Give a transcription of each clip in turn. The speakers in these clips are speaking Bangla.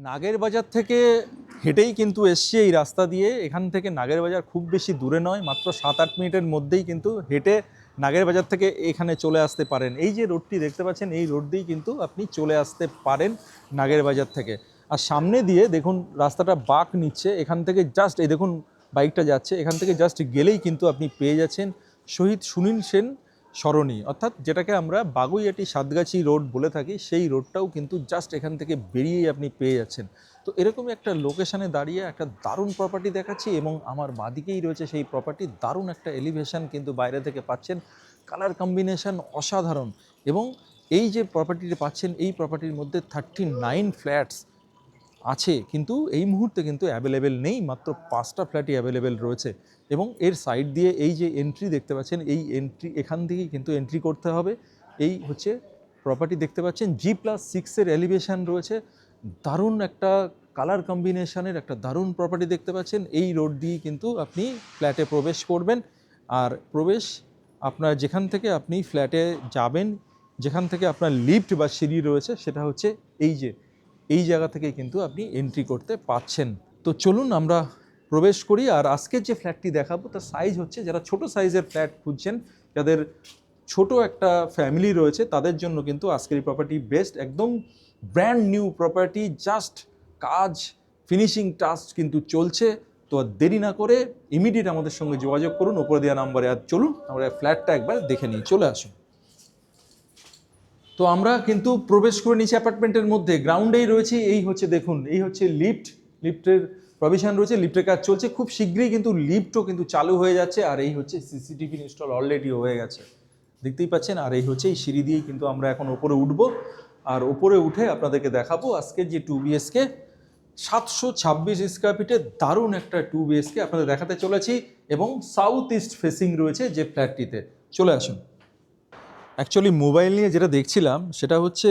নাগের বাজার থেকে হেঁটেই কিন্তু এসছি এই রাস্তা দিয়ে। এখান থেকে নাগের বাজার খুব বেশি দূরে নয়, মাত্র 7-8 মিনিটের মধ্যেই কিন্তু হেঁটে নাগের বাজার থেকে এখানে চলে আসতে পারেন। এই যে রোডটি দেখতে পাচ্ছেন, এই রোড দিয়েই কিন্তু আপনি চলে আসতে পারেন নাগের বাজার থেকে। আর সামনে দিয়ে দেখুন রাস্তাটা বাঁক নিচ্ছে, এখান থেকে জাস্ট এই দেখুন বাইকটা যাচ্ছে, এখান থেকে জাস্ট গেলেই কিন্তু আপনি পেয়ে যাচ্ছেন শহীদ সুনীল সেন সরণি, অর্থাৎ যেটাকে আমরা বাগুইআটি সাতগাছি রোড বলে থাকি, সেই রোডটাও কিন্তু জাস্ট এখান থেকে বেরিয়েই আপনি পেয়ে যাচ্ছেন। তো এরকমই একটা লোকেশানে দাঁড়িয়ে একটা দারুণ প্রপার্টি দেখাচ্ছি, এবং আমার বাদিকেই রয়েছে সেই প্রপার্টি। দারুণ একটা এলিভেশন কিন্তু বাইরে থেকে পাচ্ছেন, কালার কম্বিনেশন অসাধারণ। এবং এই যে প্রপার্টিটি পাচ্ছেন, এই প্রপার্টির মধ্যে 39 ফ্ল্যাটস আছে, কিন্তু এই মুহূর্তে কিন্তু অ্যাভেলেবেল নেই, মাত্র 5টা ফ্ল্যাটই অ্যাভেলেবেল রয়েছে। এবং এর সাইড দিয়ে এই যে এন্ট্রি দেখতে পাচ্ছেন, এই এন্ট্রি এখান থেকেই কিন্তু এন্ট্রি করতে হবে। এই হচ্ছে প্রপার্টি দেখতে পাচ্ছেন, G+6 এলিভেশন রয়েছে, দারুণ একটা কালার কম্বিনেশনের একটা দারুণ প্রপার্টি দেখতে পাচ্ছেন। এই রোড দিয়ে কিন্তু আপনি ফ্ল্যাটে প্রবেশ করবেন, আর প্রবেশ আপনার যেখান থেকে আপনি ফ্ল্যাটে যাবেন, যেখান থেকে আপনার লিফট বা সিঁড়ি রয়েছে, সেটা হচ্ছে এই জায়গা থেকে কিন্তু আপনি এন্ট্রি করতে পাচ্ছেন। তো চলুন আমরা প্রবেশ করি। আর আজকের যে ফ্ল্যাটটি দেখাবো তার সাইজ হচ্ছে, যারা ছোট সাইজের ফ্ল্যাট খুঁজছেন, যাদের ছোট একটা ফ্যামিলি রয়েছে, তাদের জন্য কিন্তু আজকের এই প্রপার্টি বেস্ট। একদম ব্র্যান্ড নিউ প্রপার্টি, জাস্ট কাজ ফিনিশিং টাচ কিন্তু চলছে। তো আর দেরি না করে ইমিডিয়েট আমাদের সঙ্গে যোগাযোগ করুন ওপরে দেওয়া নাম্বারে। আর চলুন আমরা ফ্ল্যাটটা একবার দেখে নিই, চলে আসুন। তো আমরা কিন্তু প্রবেশ করে নিচে অ্যাপার্টমেন্টের মধ্যে, গ্রাউন্ডেই রয়েছে। এই হচ্ছে দেখুন, এই হচ্ছে লিফটের প্রভিশন রয়েছে, লিফটের কাজ চলছে, খুব শীঘ্রই কিন্তু লিফটও কিন্তু চালু হয়ে যাচ্ছে। আর এই হচ্ছে সিসিটিভি ইনস্টল অলরেডি হয়ে গেছে, দেখতেই পাচ্ছেন। আর এই হচ্ছে এই সিঁড়ি দিয়েই কিন্তু আমরা এখন ওপরে উঠব, আর ওপরে উঠে আপনাদেরকে দেখাবো আজকের যে 2 BHK 726 স্কোয়ার ফিটের দারুণ একটা 2 BHK আপনাদের দেখাতে চলেছি। এবং সাউথ ইস্ট ফেসিং রয়েছে যে ফ্ল্যাটটিতে, চলে আসুন। অ্যাকচুয়ালি মোবাইল নিয়ে যেটা দেখছিলাম সেটা হচ্ছে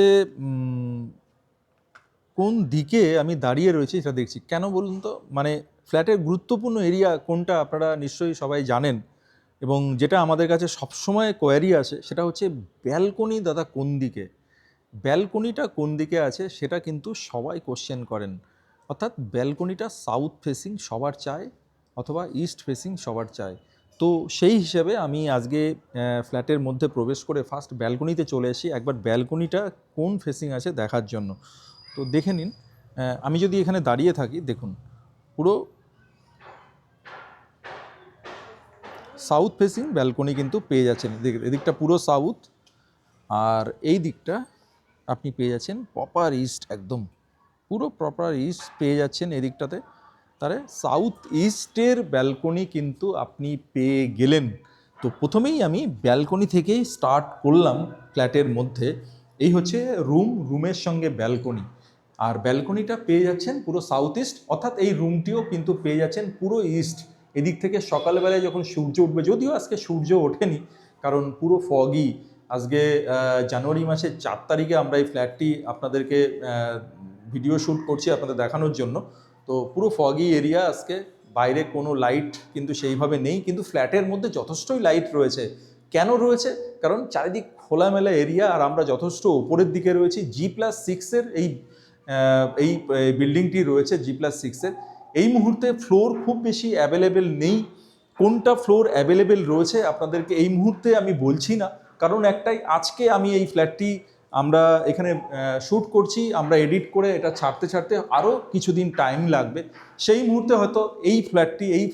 কোন দিকে আমি দাঁড়িয়ে রয়েছি সেটা দেখছি। কেন বলুন তো, মানে ফ্ল্যাটের গুরুত্বপূর্ণ এরিয়া কোনটা আপনারা নিশ্চয়ই সবাই জানেন, এবং যেটা আমাদের কাছে সবসময় কোয়ারি আসে সেটা হচ্ছে ব্যালকনি দাদা কোন দিকে, ব্যালকনিটা কোন দিকে আছে সেটা কিন্তু সবাই কোশ্চেন করেন। অর্থাৎ ব্যালকনিটা সাউথ ফেসিং সবার চায়, অথবা ইস্ট ফেসিং সবার চায়। তো সেই হিসেবে আমি আজকে ফ্ল্যাটের মধ্যে প্রবেশ করে ফার্স্ট ব্যালকনিতে চলে এসেছি, একবার ব্যালকনিটা কোন ফেসিং আছে দেখার জন্য। তো দেখে নিন, আমি যদি এখানে দাঁড়িয়ে থাকি, দেখুন পুরো সাউথ ফেসিং ব্যালকনি কিন্তু পেয়ে যাচ্ছেন। এদিকটা পুরো সাউথ, আর এই দিকটা আপনি পেয়ে যাচ্ছেন প্রপার ইস্ট, একদম পুরো প্রপার ইস্ট পেয়ে যাচ্ছেন এদিকটাতে। তাহলে সাউথ ইস্টের ব্যালকনি কিন্তু আপনি পেয়ে গেলেন। তো প্রথমেই আমি ব্যালকনি থেকেই স্টার্ট করলাম ফ্ল্যাটের মধ্যে। এই হচ্ছে রুমের সঙ্গে ব্যালকনি, আর ব্যালকনিটা পেয়ে যাচ্ছেন পুরো সাউথ ইস্ট, অর্থাৎ এই রুমটিও কিন্তু পেয়ে যাচ্ছেন পুরো ইস্ট। এদিক থেকে সকালবেলায় যখন সূর্য উঠবে, যদিও আজকে সূর্য ওঠেনি কারণ পুরো ফগি। আজকে জানুয়ারি মাসের 4 তারিখে আমরা এই ফ্ল্যাটটি আপনাদেরকে ভিডিও শ্যুট করছি আপনাদের দেখানোর জন্য। তো পুরো ফগি এরিয়া আজকে, বাইরে কোনো লাইট কিন্তু সেইভাবে নেই, কিন্তু ফ্ল্যাটের মধ্যে যথেষ্টই লাইট রয়েছে। কেন রয়েছে? কারণ চারিদিক খোলামেলা এরিয়া, আর আমরা যথেষ্ট ওপরের দিকে রয়েছি। G+6 এই বিল্ডিংটি রয়েছে G+6। এই মুহূর্তে ফ্লোর খুব বেশি অ্যাভেলেবেল নেই। কোনটা ফ্লোর অ্যাভেলেবেল রয়েছে আপনাদেরকে এই মুহূর্তে আমি বলছি না, কারণ একটাই, আজকে আমি এই ফ্ল্যাটটি আমরা এখানে শ্যুট করছি, আমরা এডিট করে এটা ছাড়তে আরও কিছুদিন টাইম লাগবে। সেই মুহূর্তে হয়তো এই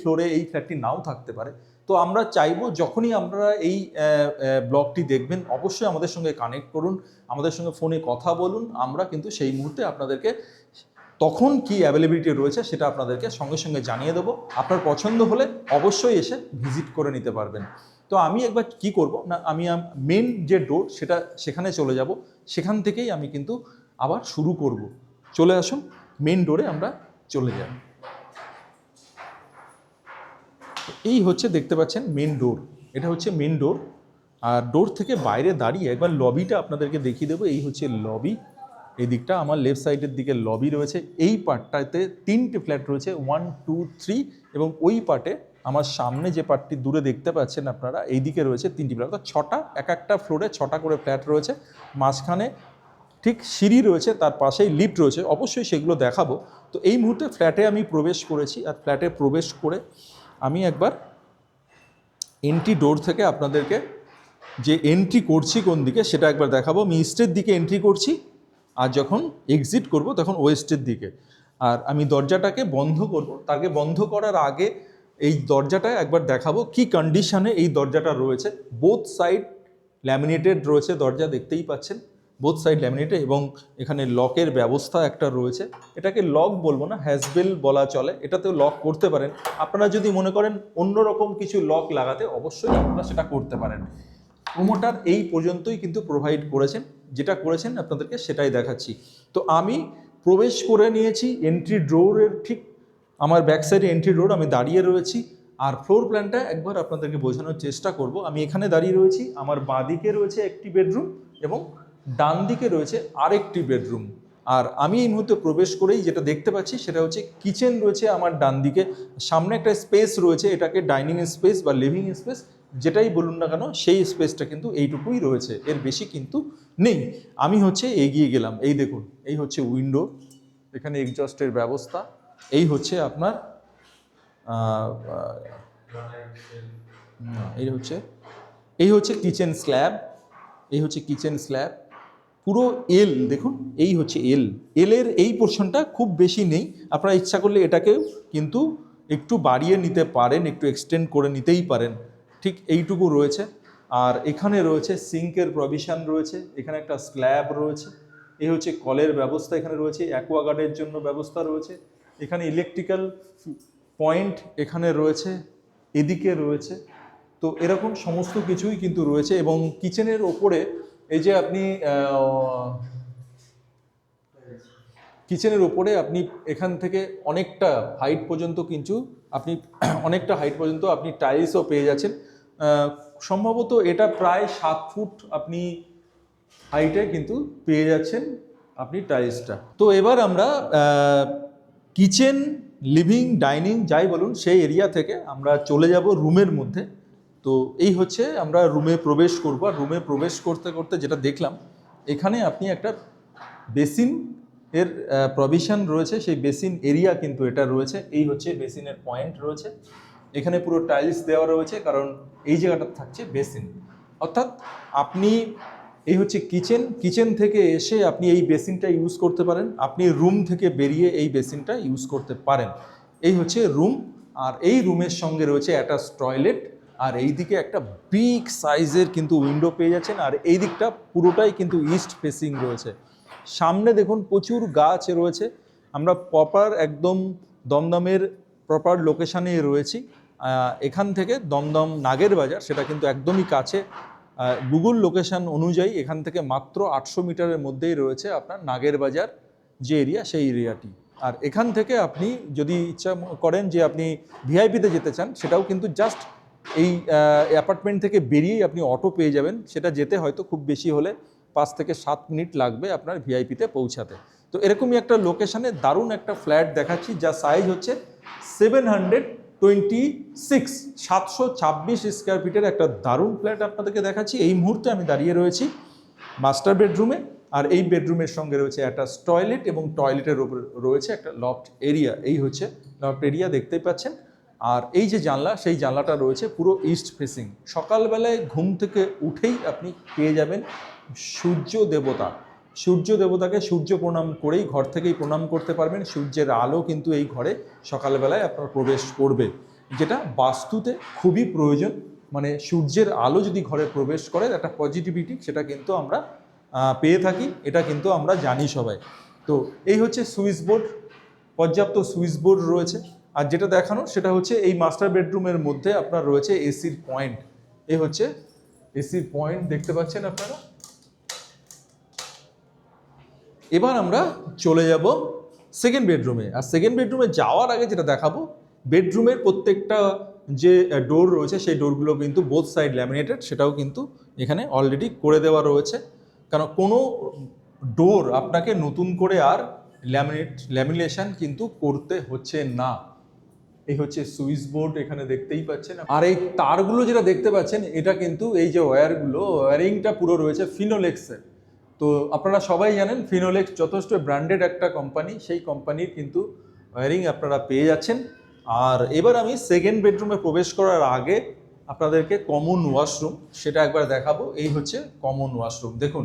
ফ্লোরে এই ফ্ল্যাটটি নাও থাকতে পারে। তো আমরা চাইবো যখনই আপনারা এই ব্লগটি দেখবেন, অবশ্যই আমাদের সঙ্গে কানেক্ট করুন, আমাদের সঙ্গে ফোনে কথা বলুন। আমরা কিন্তু সেই মুহূর্তে আপনাদেরকে তখন কি অ্যাভেলেবিলিটি রয়েছে সেটা আপনাদেরকে সঙ্গে সঙ্গে জানিয়ে দেবো। আপনার পছন্দ হলে অবশ্যই এসে ভিজিট করে নিতে পারবেন। তো আমি একবার কি করব না, আমি মেন যে ডোর সেখানে চলে যাব, সেখান থেকেই আমি কিন্তু আবার শুরু করব। চলে আসুন, মেন ডোরে আমরা চলে যাই। এই হচ্ছে দেখতে পাচ্ছেন মেন ডোর, এটা হচ্ছে মেন ডোর। আর ডোর থেকে বাইরে দাঁড়িয়ে একবার লবিটা আপনাদেরকে দেখিয়ে দেবো। এই হচ্ছে লবি, এই দিকটা আমার লেফট সাইডের দিকে লবি রয়েছে। এই পার্টটাতে 3টে ফ্ল্যাট রয়েছে, 1, 2, 3, এবং ওই পার্টে আমার সামনে যে পার্টটি দূরে দেখতে পাচ্ছেন আপনারা, এই দিকে রয়েছে 3টি ফ্ল্যাট, অর্থাৎ 6টা, এক একটা ফ্লোরে 6টা করে ফ্ল্যাট রয়েছে। মাঝখানে ঠিক সিঁড়ি রয়েছে, তার পাশেই লিফট রয়েছে, অবশ্যই সেগুলো দেখাবো। তো এই মুহূর্তে ফ্ল্যাটে আমি প্রবেশ করেছি, আর ফ্ল্যাটে প্রবেশ করে আমি একবার এন্ট্রি ডোর থেকে আপনাদেরকে যে এন্ট্রি করছি কোন দিকে সেটা একবার দেখাবো। আমি ইস্টের দিকে এন্ট্রি করছি, আর যখন এক্সিট করব তখন ওয়েস্টের দিকে। আর আমি দরজাটাকে বন্ধ করব, তাকে বন্ধ করার আগে এই দরজাটা একবার দেখাবো কি কন্ডিশনে এই দরজাটা রয়েছে। বোথ সাইড ল্যামিনেটেড রয়েছে, দরজা দেখতেই পাচ্ছেন, বোথ সাইড ল্যামিনেটেড, এবং এখানে লকের ব্যবস্থা একটা রয়েছে। এটাকে লক বলবো না, হ্যাজবেল বলা চলে। এটাতেও লক করতে পারেন। আপনারা যদি মনে করেন অন্যরকম কিছু লক লাগাতে, অবশ্যই আপনারা সেটা করতে পারেন। প্রোমোটার এই পর্যন্তই কিন্তু প্রোভাইড করেছেন, যেটা করেছেন আপনাদেরকে সেটাই দেখাচ্ছি। তো আমি প্রবেশ করে নিয়েছি এন্ট্রি ডোরের ঠিক আমার ব্যাক সাইডে এন্ট্রি ডোর, আমি দাঁড়িয়ে রয়েছি। আর ফ্লোর প্ল্যানটা একবার আপনাদেরকে বোঝানোর চেষ্টা করব। আমি এখানে দাঁড়িয়ে রয়েছি, আমার বাঁ দিকে রয়েছে একটি বেডরুম এবং ডান দিকে রয়েছে আরেকটি বেডরুম। আর আমি এই মুহূর্তে প্রবেশ করেই যেটা দেখতে পাচ্ছি সেটা হচ্ছে কিচেন রয়েছে আমার ডান দিকে, সামনে একটা স্পেস রয়েছে, এটাকে ডাইনিং স্পেস বা লিভিং স্পেস যেটাই বলুন না কেন, সেই স্পেসটা কিন্তু এইটুকুই রয়েছে, এর বেশি কিন্তু নেই। আমি হচ্ছে এগিয়ে গেলাম, এই দেখুন, এই হচ্ছে উইন্ডো, এখানে এক্সজস্টের ব্যবস্থা, এই হচ্ছে আপনার এই হচ্ছে কিচেন স্ল্যাব, এই হচ্ছে কিচেন স্ল্যাব, পুরো এল দেখুন, এই হচ্ছে এলের এই পোর্শনটা খুব বেশি নেই, আপনারা ইচ্ছা করলে এটাকেও কিন্তু একটু বাড়িয়ে নিতে পারেন, একটু এক্সটেন্ড করে নিতেই পারেন। ঠিক এইটুকু রয়েছে। আর এখানে রয়েছে সিঙ্কের প্রভিশন রয়েছে, এখানে একটা স্ল্যাব রয়েছে, এই হচ্ছে কলের ব্যবস্থা এখানে রয়েছে, অ্যাকোয়াগার্ডের জন্য ব্যবস্থা রয়েছে, এখানে ইলেকট্রিক্যাল পয়েন্ট এখানে রয়েছে, এদিকে রয়েছে। তো এরকম সমস্ত কিছুই কিন্তু রয়েছে। এবং কিচেনের ওপরে এই যে আপনি কিচেনের ওপরে আপনি এখান থেকে অনেকটা হাইট পর্যন্ত কিন্তু আপনি অনেকটা হাইট পর্যন্ত আপনি টাইলসও পেয়ে যাচ্ছেন। সম্ভবত এটা প্রায় 7 ফুট আপনি হাইটে কিন্তু পেয়ে যাচ্ছেন আপনি টাইলসটা। তো এবার আমরা কিচেন, লিভিং, ডাইনিং যাই বলুন সেই এরিয়া থেকে আমরা চলে যাব রুমের মধ্যে। তো এই হচ্ছে আমরা রুমে প্রবেশ করব। আর রুমে প্রবেশ করতে করতে যেটা দেখলাম, এখানে আপনি একটা বেসিন এর প্রভিশন রয়েছে, সেই বেসিন এরিয়া কিন্তু এটা রয়েছে, এই হচ্ছে বেসিনের পয়েন্ট রয়েছে, এখানে পুরো টাইলস দেওয়া রয়েছে, কারণ এই জায়গাটা থাকছে বেসিন। অর্থাৎ আপনি এই হচ্ছে কিচেন থেকে এসে আপনি এই বেসিনটা ইউজ করতে পারেন, আপনি রুম থেকে বেরিয়ে এই বেসিনটা ইউজ করতে পারেন। এই হচ্ছে রুম। আর এই রুমের সঙ্গে রয়েছে অ্যাটাচ টয়লেট, আর এই দিকে একটা বিগ সাইজের কিন্তু উইন্ডো পেয়ে যাচ্ছেন। আর এই দিকটা পুরোটাই কিন্তু ইস্ট ফেসিং রয়েছে। সামনে দেখুন প্রচুর গাছ রয়েছে। আমরা প্রপার একদম দমদমের প্রপার লোকেশানে রয়েছি। এখান থেকে দমদম নাগের বাজার সেটা কিন্তু একদমই কাছে। গুগল লোকেশান অনুযায়ী এখান থেকে মাত্র 800 মিটারের মধ্যেই রয়েছে আপনার নাগের বাজার যে এরিয়া, সেই এরিয়াটি। আর এখান থেকে আপনি যদি ইচ্ছা করেন যে আপনি ভিআইপিতে যেতে চান, সেটাও কিন্তু জাস্ট এই অ্যাপার্টমেন্ট থেকে বেরিয়েই আপনি অটো পেয়ে যাবেন। সেটা যেতে হয়তো খুব বেশি হলে 5 থেকে 7 মিনিট লাগবে আপনার ভিআইপিতে পৌঁছাতে। তো এরকমই একটা লোকেশানে দারুণ একটা ফ্ল্যাট দেখাচ্ছি, যা সাইজ হচ্ছে 726 স্কোয়ার ফিটের একটা দারুণ ফ্ল্যাট আপনাদেরকে দেখাচ্ছি। এই মুহূর্তে আমি দাঁড়িয়ে রয়েছি মাস্টার বেডরুমে। আর এই বেডরুমের সঙ্গে রয়েছে অ্যাটাচ টয়লেট, এবং টয়লেটের উপরে রয়েছে একটা লফট এরিয়া। এই হচ্ছে লফট এরিয়া, দেখতেই পাচ্ছেন। আর এই যে জানলা, সেই জানলাটা রয়েছে পুরো ইস্ট ফেসিং। সকালবেলায় ঘুম থেকে উঠেই আপনি পেয়ে যাবেন সূর্য দেবতাকে সূর্য প্রণাম করেই ঘর থেকেই প্রণাম করতে পারবেন। সূর্যের আলো কিন্তু এই ঘরে সকালবেলায় আপনার প্রবেশ করবে, যেটা বাস্তুতে খুবই প্রয়োজন। মানে সূর্যের আলো যদি ঘরে প্রবেশ করে, একটা পজিটিভিটি সেটা কিন্তু আমরা পেয়ে থাকি, এটা কিন্তু আমরা জানি সবাই। তো এই হচ্ছে সুইচ বোর্ড, পর্যাপ্ত সুইচ বোর্ড রয়েছে। আর যেটা দেখানো সেটা হচ্ছে এই মাস্টার বেডরুমের মধ্যে আপনার রয়েছে এসির পয়েন্ট। এই হচ্ছে এসির পয়েন্ট, দেখতে পাচ্ছেন আপনারা। এবার আমরা চলে যাব সেকেন্ড বেডরুমে। আর সেকেন্ড বেডরুমে যাওয়ার আগে যেটা দেখাবো, বেডরুমের প্রত্যেকটা যে ডোর রয়েছে সেই ডোরগুলো কিন্তু বোথ সাইড ল্যামিনেটেড, সেটাও কিন্তু এখানে অলরেডি করে দেওয়া রয়েছে। কারণ কোনো ডোর আপনাকে নতুন করে আর ল্যামিনেশন কিন্তু করতে হচ্ছে না। এই হচ্ছে সুইচ বোর্ড, এখানে দেখতেই পাচ্ছেন। আর এই তারগুলো যেটা দেখতে পাচ্ছেন, এটা কিন্তু এই যে ওয়্যারগুলো, ওয়্যারিংটা পুরো রয়েছে ফিনোলেক্সের। তো আপনারা সবাই জানেন ফিনোলেক্স যথেষ্ট ব্র্যান্ডেড একটা কোম্পানি, সেই কোম্পানির কিন্তু ওয়্যারিং আপনারা পেয়ে যাচ্ছেন। আর এবার আমি সেকেন্ড বেডরুমে প্রবেশ করার আগে আপনাদেরকে কমন ওয়াশরুম সেটা একবার দেখাবো। এই হচ্ছে কমন ওয়াশরুম। দেখুন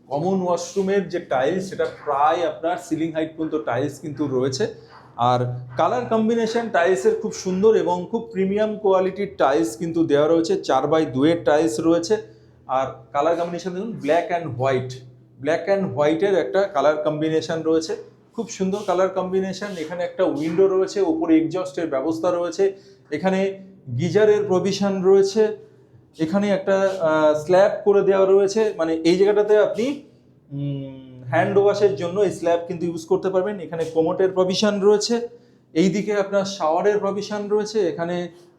কমন ওয়াশরুমের যে টাইলস সেটা প্রায় আপনার সিলিং হাইট পর্যন্ত টাইলস কিন্তু রয়েছে। আর কালার কম্বিনেশন টাইলসের খুব সুন্দর এবং খুব প্রিমিয়াম কোয়ালিটির টাইলস কিন্তু দেওয়া রয়েছে। 4x2 এর টাইলস রয়েছে। আর কালার কম্বিনেশন দেখুন ব্ল্যাক অ্যান্ড হোয়াইটের একটা কালার কম্বিনেশন রয়েছে, খুব সুন্দর কালার কম্বিনেশন। এখানে একটা উইন্ডো রয়েছে, উপরে এক্সজস্টের ব্যবস্থা রয়েছে, এখানে গিজারের প্রভিশন রয়েছে, এখানে একটা স্ল্যাব করে দেওয়া রয়েছে, মানে এই জায়গাটাতে আপনি হ্যান্ড ওয়াশের জন্য এই স্ল্যাব কিন্তু ইউজ করতে পারবেন। এখানে কোমোটের প্রভিশন রয়েছে, এইদিকে আপনার শাওয়ারের প্রভিশন রয়েছে, এখানে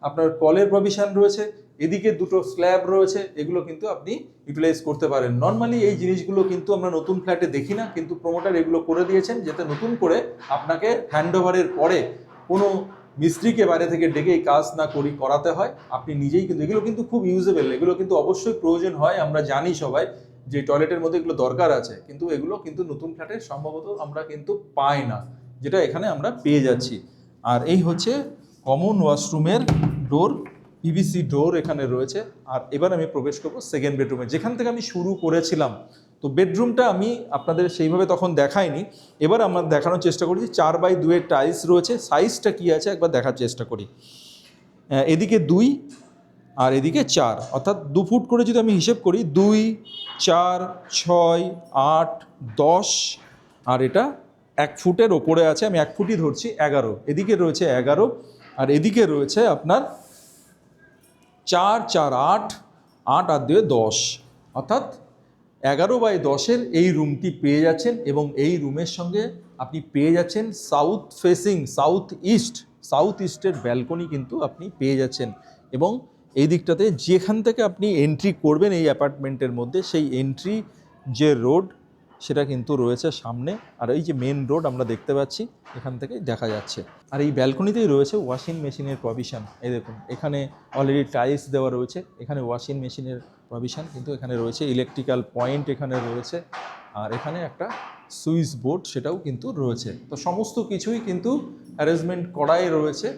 আপনার কলের প্রভিশন রয়েছে, এদিকে দুটো স্ল্যাব রয়েছে, এগুলো কিন্তু আপনি ইউটিলাইজ করতে পারেন। নর্মালি এই জিনিসগুলো কিন্তু আমরা নতুন ফ্ল্যাটে দেখি না, কিন্তু প্রমোটার এগুলো করে দিয়েছেন যাতে নতুন করে আপনাকে হ্যান্ডওভারের পরে কোনো মিস্ত্রিকে বাইরে থেকে ডেকে এই কাজ না করাতে হয়, আপনি নিজেই কিন্তু এগুলো কিন্তু খুব ইউজেবল, এগুলো কিন্তু অবশ্যই প্রয়োজন হয়। আমরা জানি সবাই যে টয়লেটের মধ্যে এগুলো দরকার আছে, কিন্তু এগুলো কিন্তু নতুন ফ্ল্যাটে সম্ভবত আমরা কিন্তু পাই না, যেটা এখানে আমরা পেয়ে যাচ্ছি। আর এই হচ্ছে কমন ওয়াশরুমের ডোর, পিভিসি ডোর এখানে রয়েছে। আর এবার আমি প্রবেশ করবো সেকেন্ড বেডরুমে, যেখান থেকে আমি শুরু করেছিলাম। তো বেডরুমটা আমি আপনাদের সেইভাবে তখন দেখাইনি, এবার আমরা দেখানোর চেষ্টা করি। 4x2 এর টাইলস রয়েছে, সাইজটা কি আছে একবার দেখার চেষ্টা করি। এদিকে 2 আর এদিকে 4, অর্থাৎ 2 ফুট করে যদি আমি হিসেব করি 2, 4, 6, 8, 10, আর এটা 1 ফুটের ওপরে আছে, আমি 1 ফুটই ধরছি, 11। এদিকে রয়েছে 11, আর এদিকে রয়েছে আপনার 4, 4, 8, 8 আর 2 10, অর্থাৎ 11x10 এই রুমটি পেয়ে যাচ্ছেন। এবং এই রুমের সঙ্গে আপনি পেয়ে যাচ্ছেন সাউথ ইস্টের ব্যালকনি কিন্তু আপনি পেয়ে যাচ্ছেন। এবং এই দিকটাতে যেখান থেকে আপনি এন্ট্রি করবেন এই অ্যাপার্টমেন্টের মধ্যে, সেই এন্ট্রি যে রোড সেটা কিন্তু রয়েছে সামনে। আর এই যে মেন রোড আমরা দেখতে পাচ্ছি এখান থেকেই দেখা যাচ্ছে। আর এই ব্যালকনিতেই রয়েছে ওয়াশিং মেশিনের প্রভিশন। এই দেখুন এখানে অলরেডি টাইলস দেওয়া রয়েছে, এখানে ওয়াশিং মেশিনের প্রভিশন কিন্তু এখানে রয়েছে, ইলেকট্রিক্যাল পয়েন্ট এখানে রয়েছে, আর এখানে একটা সুইচ বোর্ড সেটাও কিন্তু রয়েছে। তো সমস্ত কিছুই কিন্তু অ্যারেঞ্জমেন্ট করাই রয়েছে।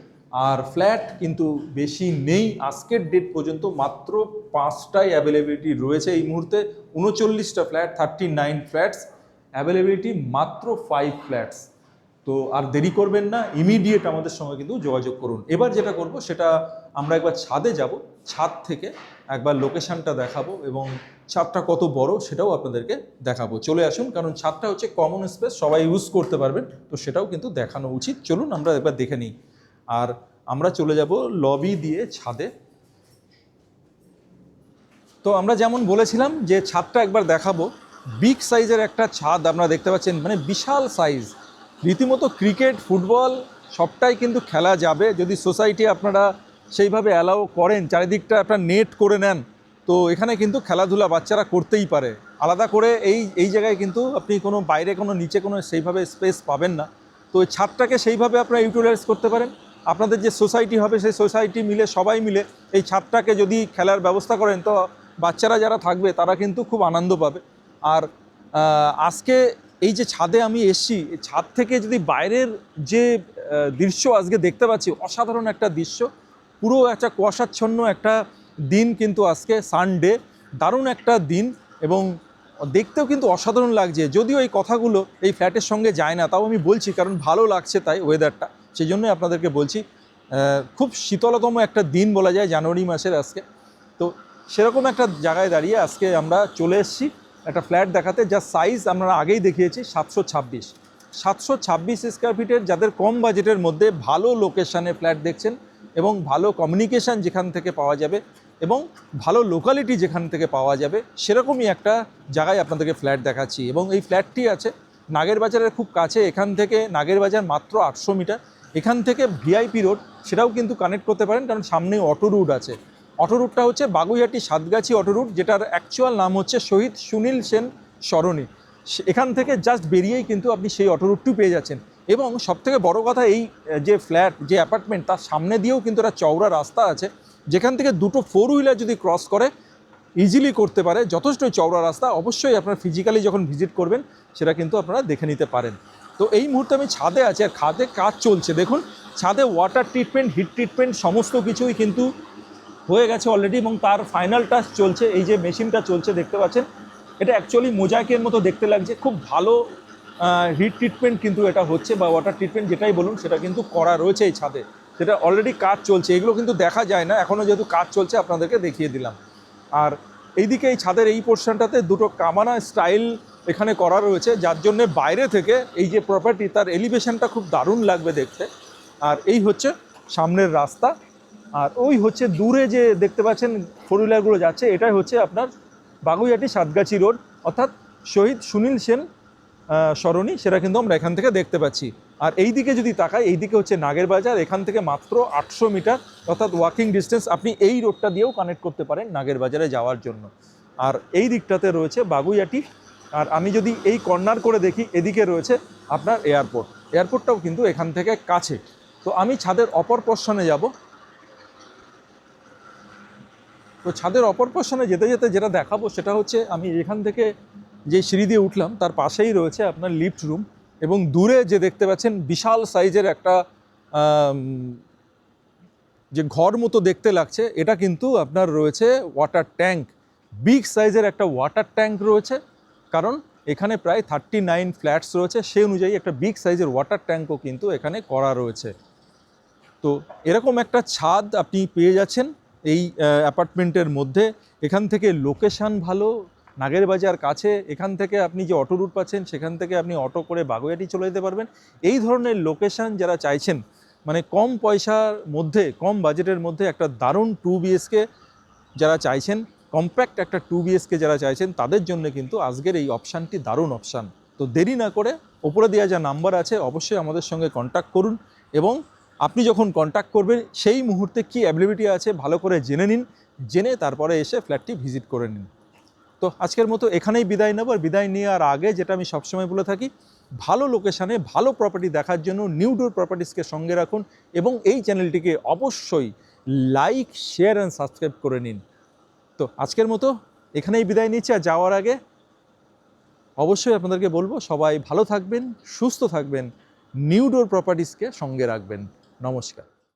আর ফ্ল্যাট কিন্তু বেশি নেই, আজকের ডেট পর্যন্ত মাত্র 5টাই অ্যাভেলেবিলিটি রয়েছে এই মুহূর্তে। 39টা ফ্ল্যাট, 39 ফ্ল্যাটস অ্যাভেলেবিলিটি, মাত্র 5 ফ্ল্যাটস। তো আর দেরি করবেন না, ইমিডিয়েট আমাদের সঙ্গে কিন্তু যোগাযোগ করুন। এবার যেটা করব সেটা আমরা একবার ছাদে যাব, ছাদ থেকে একবার লোকেশনটা দেখাবো এবং ছাদটা কত বড় সেটাও আপনাদেরকে দেখাবো। চলে আসুন, কারণ ছাদটা হচ্ছে কমন স্পেস, সবাই ইউজ করতে পারবেন, তো সেটাও কিন্তু দেখানো উচিত। চলুন আমরা একবার দেখে নিই। আর আমরা চলে যাব লবি দিয়ে ছাদে। তো আমরা যেমন বলেছিলাম যে ছাদটা একবার দেখাবো, বিগ সাইজের একটা ছাদ আপনারা দেখতে পাচ্ছেন, মানে বিশাল সাইজ, রীতিমতো ক্রিকেট ফুটবল সবটাই কিন্তু খেলা যাবে যদি সোসাইটি আপনারা সেইভাবে অ্যালাউ করেন, চারিদিকটা আপনার নেট করে নেন, তো এখানে কিন্তু খেলাধুলা বাচ্চারা করতেই পারে। আলাদা করে এই জায়গায় কিন্তু আপনি কোনো বাইরে কোনো নিচে কোনো সেইভাবে স্পেস পাবেন না। তো এই ছাদটাকে সেইভাবে আপনারা ইউটিলাইজ করতে পারেন। আপনাদের যে সোসাইটি হবে সেই সোসাইটি মিলে সবাই মিলে এই ছাদটাকে যদি খেলার ব্যবস্থা করেন, তো বাচ্চারা যারা থাকবে তারা কিন্তু খুব আনন্দ পাবে। আর আজকে এই যে ছাদে আমি এসছি, ছাদ থেকে যদি বাইরের যে দৃশ্য আজকে দেখতে পাচ্ছি, অসাধারণ একটা দৃশ্য, পুরো একটা কুয়াশাচ্ছন্ন একটা দিন কিন্তু আজকে সানডে, দারুণ একটা দিন এবং দেখতেও কিন্তু অসাধারণ লাগছে। যদিও এই কথাগুলো এই ফ্ল্যাটের সঙ্গে যায় না, তাও আমি বলছি কারণ ভালো লাগছে তাই ওয়েদারটা, সেই জন্যই আপনাদেরকে বলছি। খুব শীতলতম একটা দিন বলা যায় জানুয়ারি মাসের আজকে। তো সেরকম একটা জায়গায় দাঁড়িয়ে আজকে আমরা চলে এসেছি একটা ফ্ল্যাট দেখাতে, যার সাইজ আমরা আগেই দেখিয়েছি 726 স্কোয়ার ফিটের। যাদের কম বাজেটের মধ্যে ভালো লোকেশানে ফ্ল্যাট দেখছেন এবং ভালো কমিউনিকেশান যেখান থেকে পাওয়া যাবে এবং ভালো লোকালিটি যেখান থেকে পাওয়া যাবে, সেরকমই একটা জায়গায় আপনাদেরকে ফ্ল্যাট দেখাচ্ছি। এবং এই ফ্ল্যাটটি আছে নাগেরবাজারের খুব কাছে, এখান থেকে নাগেরবাজার মাত্র 800 মিটার। এখান থেকে ভিআইপি রোড সেটাও কিন্তু কানেক্ট করতে পারেন, কারণ সামনে অটো রুট আছে। অটো রুটটা হচ্ছে বাগুইহাটি সাতগাছি অটো রুট, যেটার অ্যাকচুয়াল নাম হচ্ছে শহীদ সুনীল সেন সরণি। এখান থেকে জাস্ট বেরিয়েই কিন্তু আপনি সেই অটো রুটটি পেয়ে যাচ্ছেন। এবং সবথেকে বড় কথা, এই যে ফ্ল্যাট যে অ্যাপার্টমেন্ট তার সামনে দিয়েও কিন্তু একটা চওড়া রাস্তা আছে, যেখান থেকে দুটো 4 হুইলার যদি ক্রস করে ইজিলি করতে পারে, যথেষ্ট চওড়া রাস্তা। অবশ্যই আপনারা ফিজিক্যালি যখন ভিজিট করবেন সেটা কিন্তু আপনারা দেখে নিতে পারেন। তো এই মুহূর্তে আমি ছাদে আছি, আর ছাদে কাজ চলছে। দেখুন ছাদে ওয়াটার ট্রিটমেন্ট, হিট ট্রিটমেন্ট সমস্ত কিছুই কিন্তু হয়ে গেছে অলরেডি, এবং তার ফাইনাল টাচ চলছে। এই যে মেশিনটা চলছে দেখতে পাচ্ছেন, এটা অ্যাকচুয়ালি মোজাইকের মতো দেখতে লাগছে। খুব ভালো হিট ট্রিটমেন্ট কিন্তু এটা হচ্ছে, বা ওয়াটার ট্রিটমেন্ট যেটাই বলুন সেটা কিন্তু করা রয়েছে এই ছাদে, সেটা অলরেডি কাজ চলছে। এগুলো কিন্তু দেখা যায় না এখনও, যেহেতু কাজ চলছে আপনাদেরকে দেখিয়ে দিলাম। আর এইদিকে এই ছাদের এই পোর্শনটাতে দুটো কামানা স্টাইল এখানে করা রয়েছে, যার জন্যে বাইরে থেকে এই যে প্রপার্টি তার এলিভেশনটা খুব দারুণ লাগবে দেখতে। আর এই হচ্ছে সামনের রাস্তা, আর ওই হচ্ছে দূরে যে দেখতে পাচ্ছেন ফোর হুইলারগুলো যাচ্ছে, এটাই হচ্ছে আপনার বাগুইআটি সাতগাছি রোড, অর্থাৎ শহীদ সুনীল সেন সরণি, সেটা কিন্তু আমরা এখান থেকে দেখতে পাচ্ছি। আর এই দিকে যদি তাকাই, এই দিকে হচ্ছে নাগের বাজার। এখান থেকে মাত্র 800 মিটার, অর্থাৎ ওয়াকিং ডিস্টেন্স। আপনি এই রোডটা দিয়েও কানেক্ট করতে পারেন নাগের বাজারে যাওয়ার জন্য। আর এই দিকটাতে রয়েছে বাগুইআটি। আর আমি যদি এই কর্নার করে দেখি, এদিকে রয়েছে আপনার এয়ারপোর্ট। এয়ারপোর্টটাও কিন্তু এখান থেকে কাছে। তো আমি ছাদের অপর পোর্শনে যাব। তো ছাদের অপর পোর্শনে যেতে যেতে যেটা দেখাবো সেটা হচ্ছে, আমি এখান থেকে যে সিঁড়ি দিয়ে উঠলাম তার পাশেই রয়েছে আপনার লিফট রুম, এবং দূরে যে দেখতে পাচ্ছেন বিশাল সাইজের একটা যে ঘর মতো দেখতে লাগছে, এটা কিন্তু আপনার রয়েছে ওয়াটার ট্যাঙ্ক। বিগ সাইজের একটা ওয়াটার ট্যাঙ্ক রয়েছে, কারণ এখানে প্রায় 39 ফ্ল্যাটস রয়েছে, সেই অনুযায়ী একটা বিগ সাইজের ওয়াটার ট্যাঙ্কও কিন্তু এখানে করা রয়েছে। তো এরকম একটা ছাদ আপনি পেয়ে যাচ্ছেন এই অ্যাপার্টমেন্টের মধ্যে। এখান থেকে লোকেশান ভালো, নাগের বাজার কাছে। এখান থেকে আপনি যে অটো রুট পাচ্ছেন, সেখান থেকে আপনি অটো করে বাগুইআটি চলে যেতে পারবেন। এই ধরনের লোকেশান যারা চাইছেন, মানে কম পয়সার মধ্যে, কম বাজেটের মধ্যে একটা দারুণ 2 BHK যারা চাইছেন, কম্প্যাক্ট একটা 2 BHK যারা চাইছেন, তাদের জন্য কিন্তু আজকের এই অপশানটি দারুণ অপশান। তো দেরি না করে ওপরে দেওয়া যা নাম্বার আছে অবশ্যই আমাদের সঙ্গে কন্ট্যাক্ট করুন, এবং আপনি যখন কন্ট্যাক্ট করবেন সেই মুহূর্তে কী অ্যাভেলেবিলিটি আছে ভালো করে জেনে নিন, জেনে তারপরে এসে ফ্ল্যাটটি ভিজিট করে নিন। তো আজকের মতো এখানেই বিদায় নেব। আর বিদায় নেওয়ার আগে যেটা আমি সবসময় বলে থাকি, ভালো লোকেশানে ভালো প্রপার্টি দেখার জন্য নিউ ডোর প্রপার্টিসকে সঙ্গে রাখুন, এবং এই চ্যানেলটিকে অবশ্যই লাইক, শেয়ার অ্যান্ড সাবস্ক্রাইব করে নিন। তো আজকের মতো এখানেই বিদায় নিচ্ছি। আর যাওয়ার আগে অবশ্যই আপনাদেরকে বলবো, সবাই ভালো থাকবেন, সুস্থ থাকবেন, নিউ ডোর প্রপার্টিসকে সঙ্গে রাখবেন। নমস্কার।